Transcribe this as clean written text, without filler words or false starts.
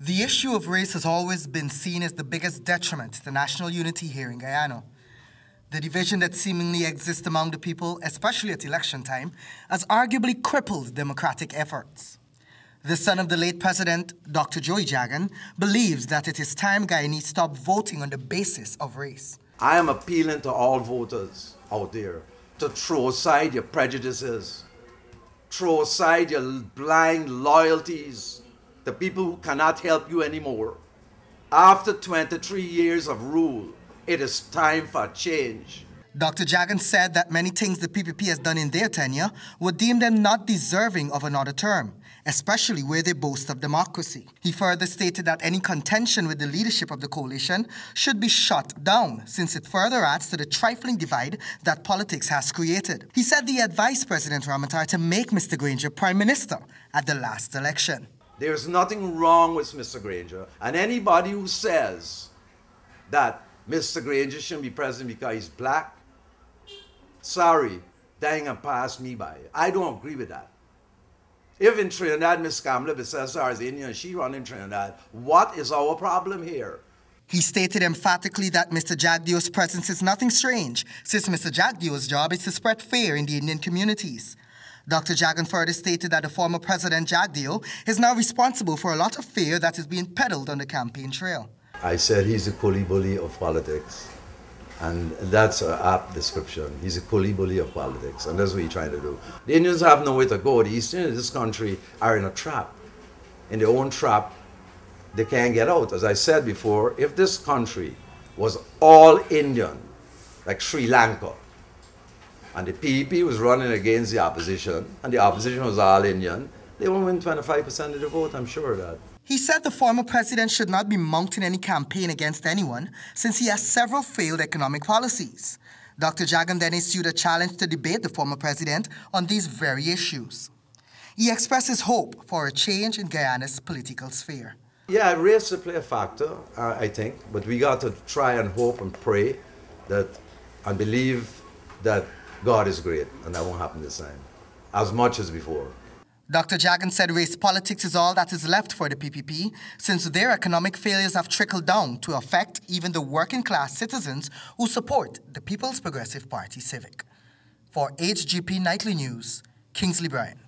The issue of race has always been seen as the biggest detriment to national unity here in Guyana. The division that seemingly exists among the people, especially at election time, has arguably crippled democratic efforts. The son of the late president, Dr. Jagan, believes that it is time Guyanese stop voting on the basis of race. I am appealing to all voters out there to throw aside your prejudices, throw aside your blind loyalties, the people who cannot help you anymore. After 23 years of rule, it is time for change. Dr. Jagan said that many things the PPP has done in their tenure would deem them not deserving of another term, especially where they boast of democracy. He further stated that any contention with the leadership of the coalition should be shut down, since it further adds to the trifling divide that politics has created. He said he advised President Ramatar to make Mr. Granger Prime Minister at the last election. There's nothing wrong with Mr. Granger, and anybody who says that Mr. Granger shouldn't be president because he's black, sorry, they ain't gonna pass me by. I don't agree with that. If in Trinidad, Ms. Kamala Bissessar is Indian and she running Trinidad, what is our problem here? He stated emphatically that Mr. Jagdeo's presence is nothing strange, since Mr. Jagdeo's job is to spread fear in the Indian communities. Dr. Jagan further stated that the former President Jagdeo is now responsible for a lot of fear that is being peddled on the campaign trail. I said he's a coolie bully of politics. And that's an apt description. He's a coolie bully of politics, and that's what he's trying to do. The Indians have nowhere to go. The Eastern in this country are in a trap. In their own trap, they can't get out. As I said before, if this country was all Indian, like Sri Lanka, and the PEP was running against the opposition, and the opposition was all Indian, they won't win 25% of the vote, I'm sure of that. He said the former president should not be mounting any campaign against anyone, since he has several failed economic policies. Dr. Jagan then issued a challenge to debate the former president on these very issues. He expresses hope for a change in Guyana's political sphere. Yeah, race will play a factor, I think, but we got to try and hope and pray that and believe that God is great, and that won't happen this time, as much as before. Dr. Jagan said race politics is all that is left for the PPP, since their economic failures have trickled down to affect even the working-class citizens who support the People's Progressive Party Civic. For HGP Nightly News, Kingsley Bryan.